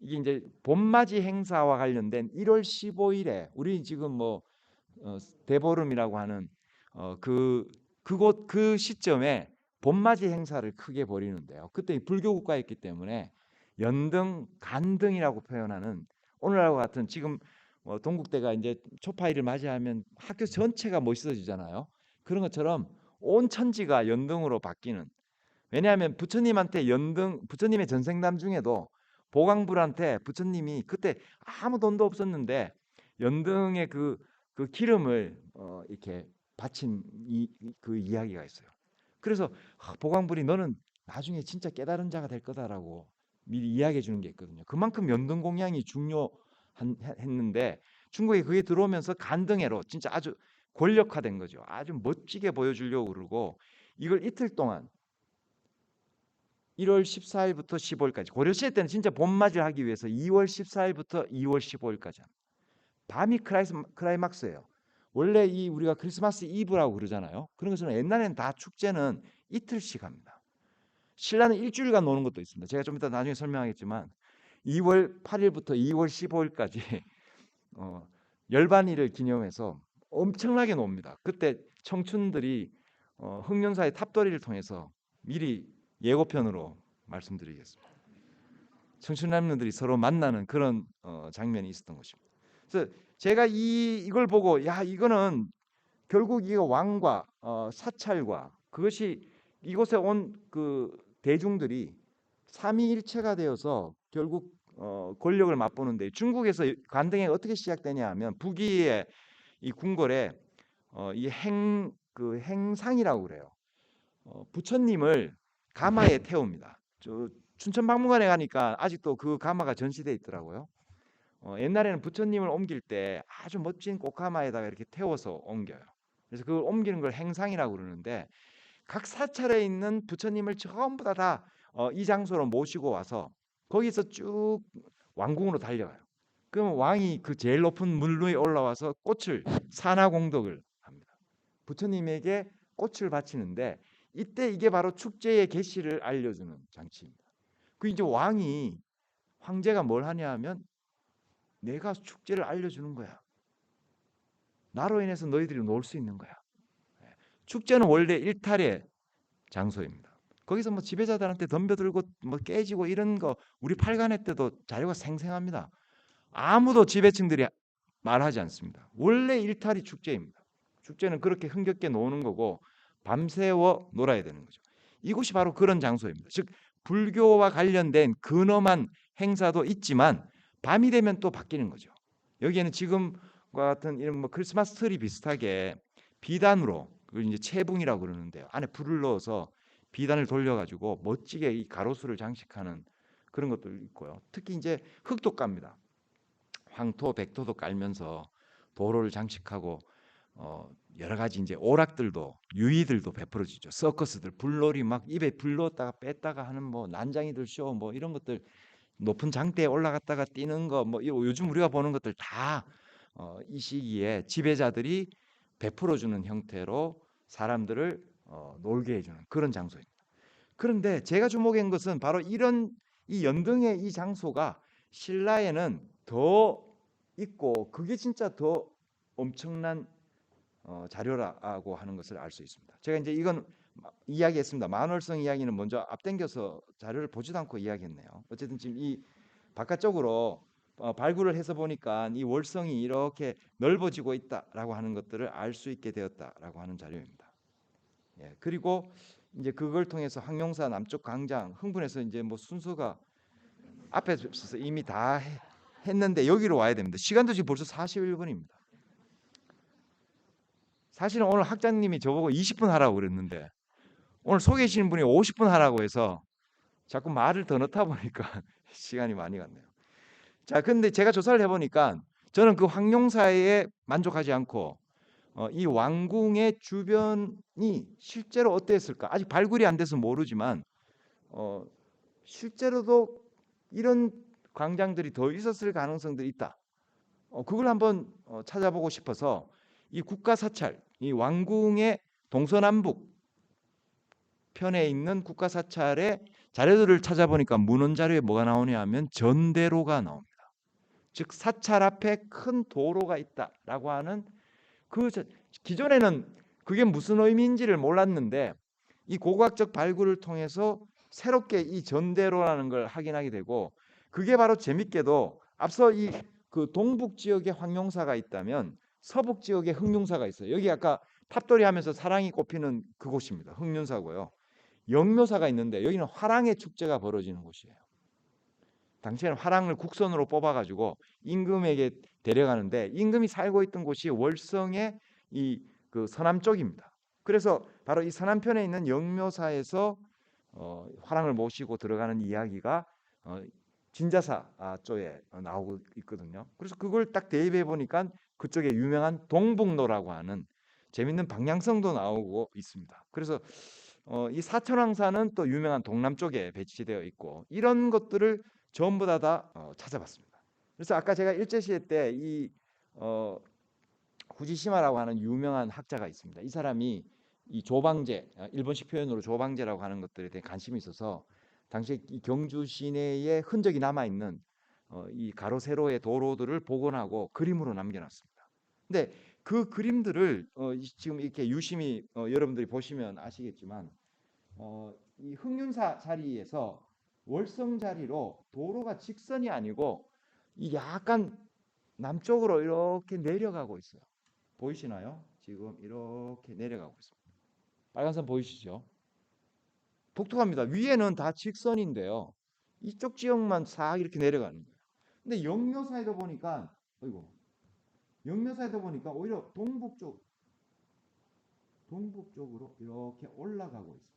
이게 이제 봄맞이 행사와 관련된 1월 15일에 우리 지금 뭐 대보름이라고 하는 그곳 그 시점에 봄맞이 행사를 크게 벌이는데요. 그때 불교 국가였기 때문에 연등, 간등이라고 표현하는 오늘날과 같은 지금 동국대가 이제 초파일을 맞이하면 학교 전체가 멋있어지잖아요. 그런 것처럼 온 천지가 연등으로 바뀌는. 왜냐하면 부처님한테 연등, 부처님의 전생남 중에도 보광불한테 부처님이 그때 아무 돈도 없었는데 연등의 그 기름을 이렇게 바친 그 이야기가 있어요. 그래서 보광불이 너는 나중에 진짜 깨달은 자가 될 거다라고 미리 이야기해 주는 게 있거든요. 그만큼 연등 공양이 중요했는데 중국에 그게 들어오면서 간등회로 진짜 아주 권력화된 거죠. 아주 멋지게 보여주려고 그러고 이걸 이틀 동안 1월 14일부터 15일까지 고려시대 때는 진짜 봄맞이를 하기 위해서 2월 14일부터 2월 15일까지 합니다. 밤이 클라이막스예요. 원래 이 우리가 크리스마스 이브라고 그러잖아요. 그런 것처럼 옛날에는 다 축제는 이틀씩 합니다. 신라는 일주일간 노는 것도 있습니다. 제가 좀 이따 나중에 설명하겠지만 2월 8일부터 2월 15일까지 열반일을 기념해서 엄청나게 놉니다. 그때 청춘들이 흑륜사의 탑돌이를 통해서 미리 예고편으로 말씀드리겠습니다. 청춘 남녀들이 서로 만나는 그런 장면이 있었던 것입니다. 그래서 제가 이걸 보고 야 이거는 결국 이거 왕과 사찰과 그것이 이곳에 온 그 대중들이 삼위일체가 되어서 결국 권력을 맛보는데 중국에서 간등회가 어떻게 시작되냐 하면 북위의 이 궁궐에 그 행상이라고 그래요. 부처님을 가마에 태웁니다. 저 춘천박물관에 가니까 아직도 그 가마가 전시돼 있더라고요. 옛날에는 부처님을 옮길 때 아주 멋진 꽃가마에다가 이렇게 태워서 옮겨요. 그래서 그걸 옮기는 걸 행상이라고 그러는데 각 사찰에 있는 부처님을 전부 다 이 장소로 모시고 와서 거기서 쭉 왕궁으로 달려가요. 그러면 왕이 그 제일 높은 물 위에 올라와서 꽃을 산화공덕을 합니다. 부처님에게 꽃을 바치는데 이때 이게 바로 축제의 계시를 알려주는 장치입니다. 그 이제 왕이 황제가 뭘 하냐 하면 내가 축제를 알려주는 거야. 나로 인해서 너희들이 놀 수 있는 거야. 축제는 원래 일탈의 장소입니다. 거기서 뭐 지배자들한테 덤벼들고 뭐 깨지고 이런 거 우리 팔간회 때도 자료가 생생합니다. 아무도 지배층들이 말하지 않습니다. 원래 일탈이 축제입니다. 축제는 그렇게 흥겹게 노는 거고 밤새워 놀아야 되는 거죠. 이곳이 바로 그런 장소입니다. 즉 불교와 관련된 근엄한 행사도 있지만 밤이 되면 또 바뀌는 거죠. 여기에는 지금과 같은 이런 뭐 크리스마스 트리 비슷하게 비단으로 그걸 이제 채붕이라고 그러는데요. 안에 불을 넣어서 비단을 돌려가지고 멋지게 이 가로수를 장식하는 그런 것도 있고요. 특히 이제 흙도 깝니다. 황토, 백토도 깔면서 도로를 장식하고 여러 가지 이제 오락들도 유희들도 베풀어지죠. 서커스들 불놀이 막 입에 불 넣었다가 뺐다가 하는 뭐 난장이들 쇼 뭐 이런 것들 높은 장대에 올라갔다가 뛰는 거 뭐 요즘 우리가 보는 것들 다 이 시기에 지배자들이 베풀어주는 형태로 사람들을 놀게 해주는 그런 장소입니다. 그런데 제가 주목한 것은 바로 이런 이 연등의 이 장소가 신라에는 더 있고 그게 진짜 더 엄청난 자료라고 하는 것을 알 수 있습니다. 제가 이제 이건 이야기했습니다. 만월성 이야기는 먼저 앞당겨서 자료를 보지도 않고 이야기했네요. 어쨌든 지금 이 바깥쪽으로 발굴을 해서 보니까 이 월성이 이렇게 넓어지고 있다라고 하는 것들을 알 수 있게 되었다라고 하는 자료입니다. 예, 그리고 이제 그걸 통해서 항용사 남쪽 광장 흥분해서 이제 뭐 순서가 앞에 있어서 이미 다 했는데 여기로 와야 됩니다. 시간도 지금 벌써 41분입니다. 사실은 오늘 학장님이 저보고 20분 하라고 그랬는데 오늘 소개해주시는 분이 50분 하라고 해서 자꾸 말을 더 넣다 보니까 시간이 많이 갔네요. 자, 근데 제가 조사를 해보니까 저는 그 황룡사에 만족하지 않고 이 왕궁의 주변이 실제로 어땠을까? 아직 발굴이 안 돼서 모르지만 실제로도 이런 광장들이 더 있었을 가능성들이 있다. 그걸 한번 찾아보고 싶어서 이 국가사찰, 이 왕궁의 동서남북 편에 있는 국가사찰의 자료들을 찾아보니까 문헌 자료에 뭐가 나오냐 하면 전대로가 나옵니다. 즉 사찰 앞에 큰 도로가 있다라고 하는 기존에는 그게 무슨 의미인지를 몰랐는데 이 고고학적 발굴을 통해서 새롭게 이 전대로라는 걸 확인하게 되고 그게 바로 재밌게도 앞서 이 그 동북 지역에 황룡사가 있다면 서북 지역에 흑룡사가 있어요. 여기 아까 탑돌이 하면서 사랑이 꼽히는 그곳입니다. 흑룡사고요. 영묘사가 있는데 여기는 화랑의 축제가 벌어지는 곳이에요. 당시에는 화랑을 국선으로 뽑아가지고 임금에게 데려가는데 임금이 살고 있던 곳이 월성의 이 그 서남 쪽입니다. 그래서 바로 이 서남편에 있는 영묘사에서 화랑을 모시고 들어가는 이야기가 진자사 쪽에 나오고 있거든요. 그래서 그걸 딱 대입해 보니까 그쪽에 유명한 동북로라고 하는 재밌는 방향성도 나오고 있습니다. 그래서 이 사천왕사는 또 유명한 동남 쪽에 배치되어 있고 이런 것들을 전부 다 찾아봤습니다. 그래서 아까 제가 일제시대 때 이 후지시마라고 하는 유명한 학자가 있습니다. 이 사람이 이 조방제, 일본식 표현으로 조방제라고 하는 것들에 대해 관심이 있어서 당시 이 경주 시내에 흔적이 남아 있는 이 가로 세로의 도로들을 복원하고 그림으로 남겨놨습니다. 근데 그 그림들을 지금 이렇게 유심히 여러분들이 보시면 아시겠지만 이 흑륜사 자리에서 월성 자리로 도로가 직선이 아니고 이 약간 남쪽으로 이렇게 내려가고 있어요. 보이시나요? 지금 이렇게 내려가고 있습니다. 빨간선 보이시죠? 독특합니다. 위에는 다 직선인데요. 이쪽 지역만 싹 이렇게 내려가는 거예요. 근데 영묘사에도 보니까 영묘사에도 보니까 오히려 동북쪽으로 이렇게 올라가고 있어요.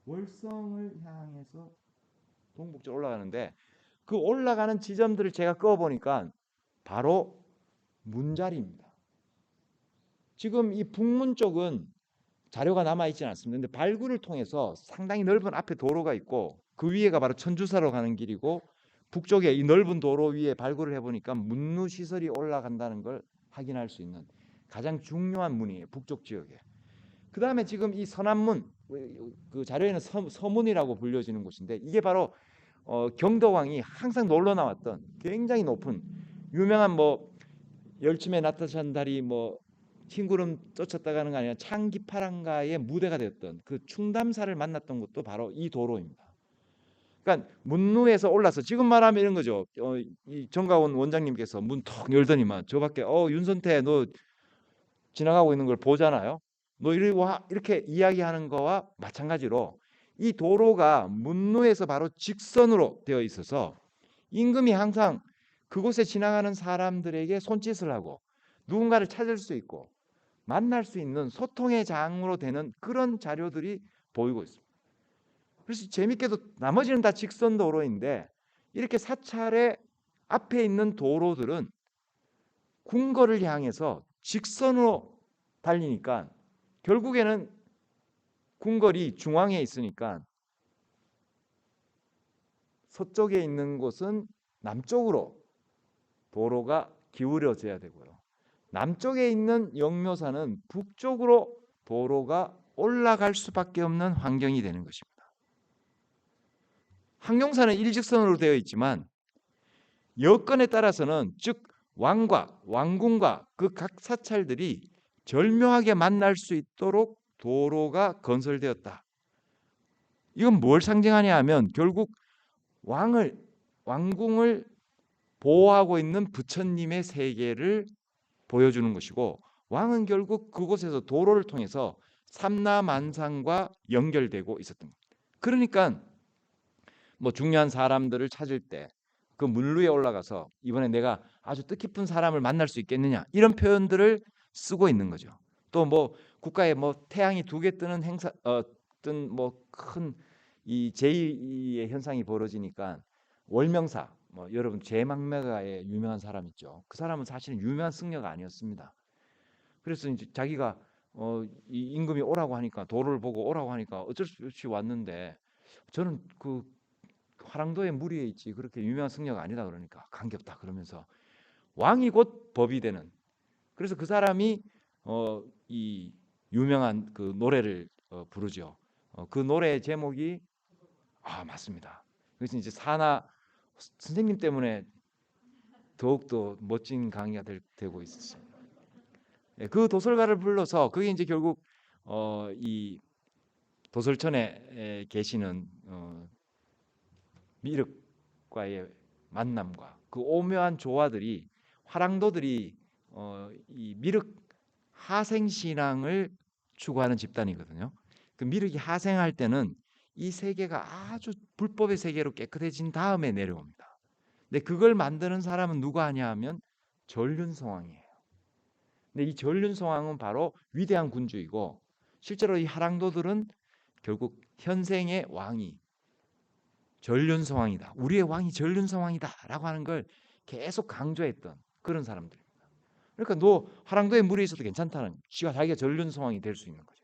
월성을 향해서 동북쪽으로 올라가는데 그 올라가는 지점들을 제가 그어보니까 바로 문자리입니다. 지금 이 북문 쪽은 자료가 남아있지는 않습니다. 근데 발굴을 통해서 상당히 넓은 앞에 도로가 있고 그 위에가 바로 천주사로 가는 길이고 북쪽에 이 넓은 도로 위에 발굴을 해보니까 문루 시설이 올라간다는 걸 확인할 수 있는 가장 중요한 문이에요. 북쪽 지역에. 그 다음에 지금 이 서남문, 그 자료에는 서문이라고 불려지는 곳인데 이게 바로 경덕왕이 항상 놀러 나왔던 굉장히 높은 유명한 뭐 열침에 나타산 달이 뭐 흰구름 쫓았다 가는 거 아니라 창기파랑가의 무대가 되었던 그 충담사를 만났던 곳도 바로 이 도로입니다. 그러니까 문루에서 올라서 지금 말하면 이런 거죠. 이 정가원 원장님께서 문 턱 열더니만 저밖에 윤선태 너 지나가고 있는 걸 보잖아요. 너 이리 와 이렇게 이야기하는 거와 마찬가지로 이 도로가 문루에서 바로 직선으로 되어 있어서 임금이 항상 그곳에 지나가는 사람들에게 손짓을 하고 누군가를 찾을 수 있고 만날 수 있는 소통의 장으로 되는 그런 자료들이 보이고 있습니다. 그래서 재밌게도 나머지는 다 직선 도로인데 이렇게 사찰의 앞에 있는 도로들은 궁궐을 향해서 직선으로 달리니까 결국에는 궁궐이 중앙에 있으니까 서쪽에 있는 곳은 남쪽으로 도로가 기울어져야 되고요. 남쪽에 있는 영묘사는 북쪽으로 도로가 올라갈 수밖에 없는 환경이 되는 것입니다. 항룡사는 일직선으로 되어 있지만 여건에 따라서는 즉 왕궁과 그 각 사찰들이 절묘하게 만날 수 있도록 도로가 건설되었다. 이건 뭘 상징하냐 하면 결국 왕궁을 보호하고 있는 부처님의 세계를 보여주는 것이고, 왕은 결국 그곳에서 도로를 통해서 삼라만상과 연결되고 있었던 겁니다. 그러니까 뭐 중요한 사람들을 찾을 때 그 물 위에 올라가서 이번에 내가 아주 뜻깊은 사람을 만날 수 있겠느냐, 이런 표현들을 쓰고 있는 거죠. 또 뭐 국가에 뭐 태양이 두 개 뜨는 행사 어떤 뭐 큰 이 제2의 현상이 벌어지니까 월명사, 뭐 여러분 제망매가의 유명한 사람 있죠. 그 사람은 사실은 유명한 승려가 아니었습니다. 그래서 이제 자기가 이 임금이 오라고 하니까, 도를 보고 오라고 하니까 어쩔 수 없이 왔는데, 저는 그 화랑도의 물 위에 있지 그렇게 유명한 승려가 아니다, 그러니까 관계없다 그러면서 왕이 곧 법이 되는, 그래서 그 사람이 이 유명한 그 노래를 부르죠. 그 노래의 제목이, 맞습니다. 그래서 이제 사나 선생님 때문에 더욱더 멋진 강의가 되고 있었습니다. 예, 그 도설가를 불러서 그게 이제 결국 이 도설천에 계시는 미륵과의 만남과 그 오묘한 조화들이, 화랑도들이 이 미륵 하생 신앙을 추구하는 집단이거든요. 그 미륵이 하생할 때는 이 세계가 아주 불법의 세계로 깨끗해진 다음에 내려옵니다. 근데 그걸 만드는 사람은 누가 하냐 하면 전륜성왕이에요. 근데 이 전륜성왕은 바로 위대한 군주이고, 실제로 이 하랑도들은 결국 현생의 왕이 전륜성왕이다, 우리의 왕이 전륜성왕이다라고 하는 걸 계속 강조했던 그런 사람들입니다. 그러니까 너 하랑도에 물이 있어도 괜찮다는, 자기가 전륜성왕이 될 수 있는 거죠.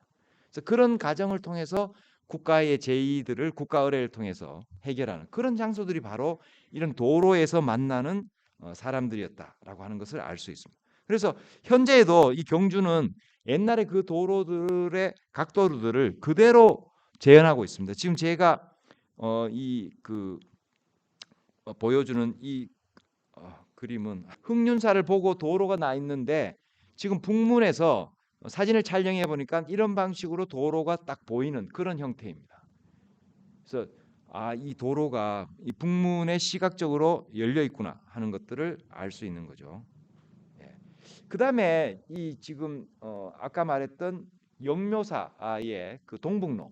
그래서 그런 과정을 통해서 국가의 제의들을, 국가 의례를 통해서 해결하는 그런 장소들이 바로 이런 도로에서 만나는 사람들이었다라고 하는 것을 알 수 있습니다. 그래서 현재에도 이 경주는 옛날에 그 도로들의 각도들을 그대로 재현하고 있습니다. 지금 제가 이그 보여주는 이 그림은 흑륜사를 보고 도로가 나 있는데, 지금 북문에서 사진을 촬영해 보니까 이런 방식으로 도로가 딱 보이는 그런 형태입니다. 그래서 이 도로가 이 북문에 시각적으로 열려 있구나 하는 것들을 알 수 있는 거죠. 예. 그다음에 이 지금 아까 말했던 영묘사의 그 동북로,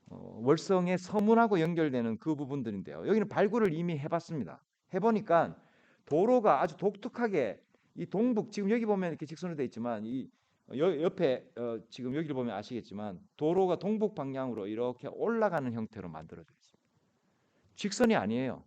월성의 서문하고 연결되는 그 부분들인데요. 여기는 발굴을 이미 해봤습니다. 해보니까 도로가 아주 독특하게 이 동북, 지금 여기 보면 이렇게 직선으로 되어 있지만 이 옆에 지금 여기를 보면 아시겠지만 도로가 동북 방향으로 이렇게 올라가는 형태로 만들어져 있습니다. 직선이 아니에요.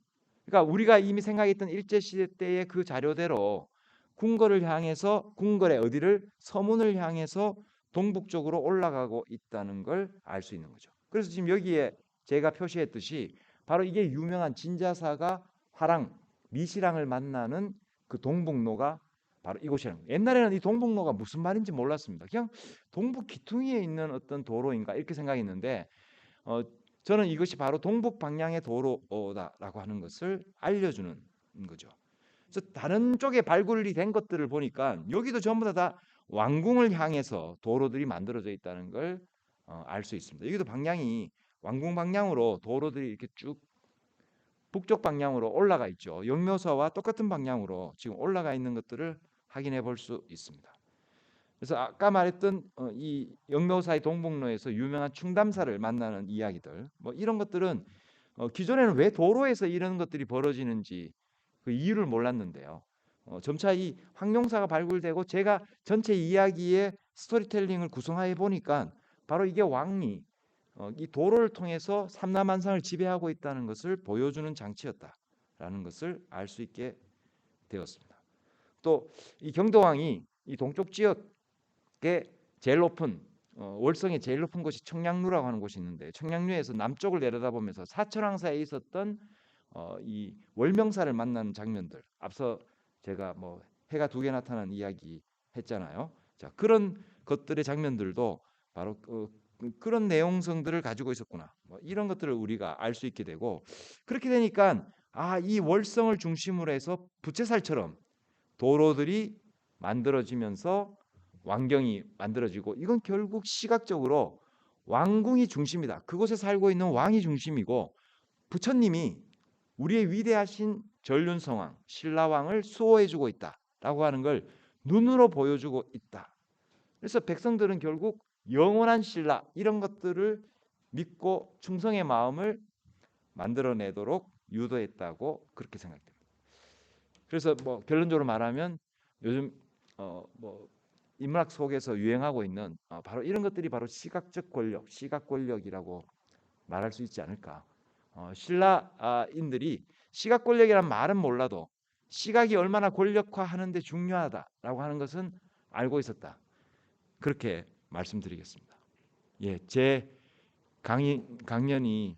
그러니까 우리가 이미 생각했던 일제시대 때의 그 자료대로 궁궐을 향해서, 궁궐의 어디를, 서문을 향해서 동북쪽으로 올라가고 있다는 걸 알 수 있는 거죠. 그래서 지금 여기에 제가 표시했듯이 바로 이게 유명한 진자사가 화랑, 미시랑을 만나는 그 동북로가 바로 이곳이라는 거예요. 옛날에는 이 동북로가 무슨 말인지 몰랐습니다. 그냥 동북 기퉁이에 있는 어떤 도로인가 이렇게 생각했는데, 저는 이것이 바로 동북 방향의 도로다라고 하는 것을 알려주는 거죠. 그래서 다른 쪽에 발굴이 된 것들을 보니까 여기도 전부 다 왕궁을 향해서 도로들이 만들어져 있다는 걸 알 수 있습니다. 여기도 방향이 왕궁 방향으로 도로들이 이렇게 쭉 북쪽 방향으로 올라가 있죠. 영묘사와 똑같은 방향으로 지금 올라가 있는 것들을 확인해 볼 수 있습니다. 그래서 아까 말했던 이 영묘사의 동북로에서 유명한 충담사를 만나는 이야기들, 뭐 이런 것들은 기존에는 왜 도로에서 이런 것들이 벌어지는지 그 이유를 몰랐는데요. 점차 이 황룡사가 발굴되고 제가 전체 이야기의 스토리텔링을 구성해 보니까 바로 이게 왕이 이 도로를 통해서 삼라만상을 지배하고 있다는 것을 보여주는 장치였다라는 것을 알 수 있게 되었습니다. 또 이 경도왕이 이 동쪽 지역의 제일 높은 월성의 제일 높은 곳이 청량루라고 하는 곳이 있는데, 청량루에서 남쪽을 내려다보면서 사천왕사에 있었던 이 월명사를 만나는 장면들, 앞서 제가 뭐 해가 두 개 나타나는 이야기 했잖아요. 자, 그런 것들의 장면들도 바로 그런 내용성들을 가지고 있었구나, 뭐 이런 것들을 우리가 알 수 있게 되고, 그렇게 되니까 이 월성을 중심으로 해서 부채살처럼 도로들이 만들어지면서 왕경이 만들어지고, 이건 결국 시각적으로 왕궁이 중심이다, 그곳에 살고 있는 왕이 중심이고 부처님이 우리의 위대하신 전륜 성왕, 신라왕을 수호해주고 있다라고 하는 걸 눈으로 보여주고 있다. 그래서 백성들은 결국 영원한 신라 이런 것들을 믿고 충성의 마음을 만들어내도록 유도했다고 그렇게 생각됩니다. 그래서 뭐 결론적으로 말하면 요즘 뭐 인문학 속에서 유행하고 있는 바로 이런 것들이 바로 시각적 권력, 시각 권력이라고 말할 수 있지 않을까. 신라인들이 시각 권력이란 말은 몰라도 시각이 얼마나 권력화하는 데 중요하다라고 하는 것은 알고 있었다. 그렇게 말씀드리겠습니다. 예, 제 강연이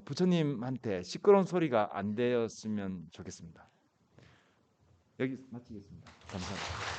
부처님한테 시끄러운 소리가 안 되었으면 좋겠습니다. 여기 마치겠습니다. 감사합니다.